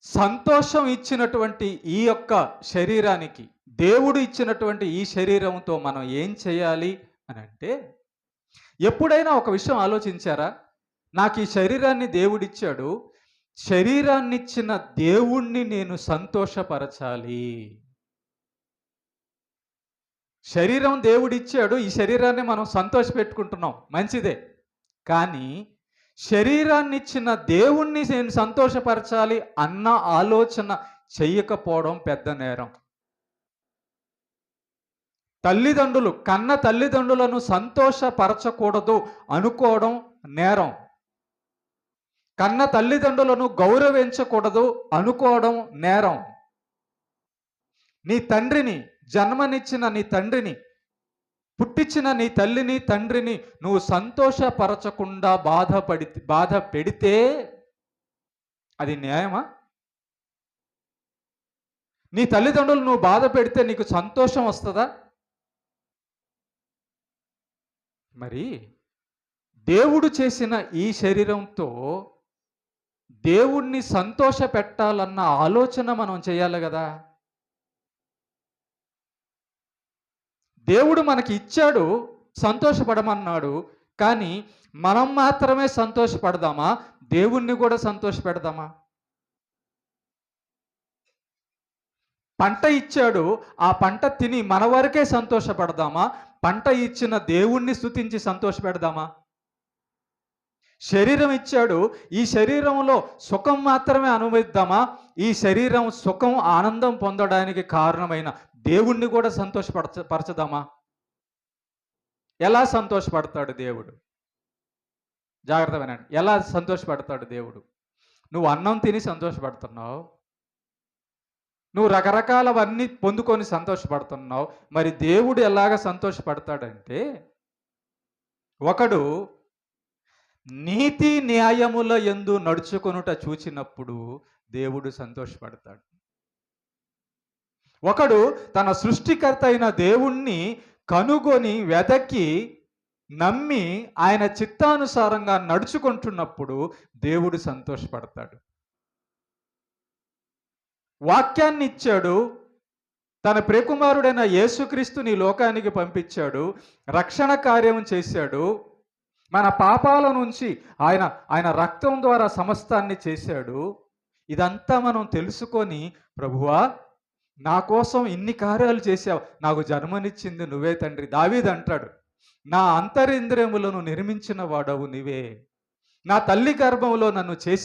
సంతోషం ఇచ్చినటువంటి ఈ యొక్క శరీరానికి, దేవుడు ఇచ్చినటువంటి ఈ శరీరంతో మనం ఏం చేయాలి అనంటే, ఎప్పుడైనా ఒక విషయం ఆలోచించారా? నాకు ఈ శరీరాన్ని దేవుడిచ్చాడు. శరీరాన్నిచ్చిన దేవుణ్ణి నేను సంతోషపరచాలి. శరీరం దేవుడిచ్చాడు. ఈ శరీరాన్ని మనం సంతోషపెట్టుకుంటున్నాం. మంచిదే. కానీ శరీరాన్నిచ్చిన దేవుణ్ణి నేను సంతోషపరచాలి అన్న ఆలోచన చెయ్యకపోవడం పెద్ద నేరం. తల్లిదండ్రులు కన్న తల్లిదండ్రులను సంతోషపరచకూడదు అనుకోవడం నేరం. కన్న తల్లిదండ్రులను గౌరవించకూడదు అనుకోవడం నేరం. నీ తండ్రిని, జన్మనిచ్చిన నీ తండ్రిని, పుట్టించిన నీ తల్లిని, తండ్రిని నువ్వు సంతోషపరచకుండా బాధ పెడితే అది న్యాయమా? నీ తల్లిదండ్రులు నువ్వు బాధ పెడితే నీకు సంతోషం వస్తుందా? మరి దేవుడు చేసిన ఈ శరీరంతో దేవుణ్ణి సంతోష పెట్టాలన్న ఆలోచన మనం చేయాలి కదా. దేవుడు మనకి ఇచ్చాడు, సంతోషపడమన్నాడు. కానీ మనం మాత్రమే సంతోషపడదామా? దేవుణ్ణి కూడా సంతోషపెడదామా? పంట ఇచ్చాడు, ఆ పంట తిని మన వరకే సంతోషపడదామా? పంట ఇచ్చిన దేవుణ్ణి స్తుతించి సంతోషపెడదామా? శరీరం ఇచ్చాడు, ఈ శరీరంలో సుఖం మాత్రమే అనుభవిద్దామా? ఈ శరీరం సుఖం, ఆనందం పొందడానికి కారణమైన దేవుణ్ణి కూడా పరచదామా? ఎలా సంతోషపడతాడు దేవుడు? జాగ్రత్త వినండి. ఎలా సంతోషపడతాడు దేవుడు? నువ్వు అన్నం తిని సంతోషపడుతున్నావు, నువ్వు రకరకాలవన్నీ పొందుకొని సంతోషపడుతున్నావు. మరి దేవుడు ఎలాగ సంతోషపడతాడంటే, ఒకడు నీతి న్యాయముల యందు నడుచుకొనుట చూచినప్పుడు దేవుడు సంతోషపడతాడు. ఒకడు తన సృష్టికర్త అయిన దేవుణ్ణి కనుగొని వెదకి నమ్మి ఆయన చిత్తానుసారంగా నడుచుకుంటున్నప్పుడు దేవుడు సంతోషపడతాడు. వాక్యాన్ని ఇచ్చాడు, తన ప్రియకుమారుడైన యేసుక్రీస్తుని లోకానికి పంపించాడు, రక్షణ కార్యం చేశాడు, మన పాపాల నుంచి ఆయన రక్తం ద్వారా సమస్తాన్ని చేశాడు. ఇదంతా మనం తెలుసుకొని, ప్రభువా నా కోసం ఇన్ని కార్యాలు చేశావు, నాకు జన్మనిచ్చింది నువ్వే తండ్రి. దావీదు అంటాడు, నా అంతరింద్రియములను నిర్మించిన వాడవు నీవే, నా తల్లి గర్భంలో నన్ను చేసిన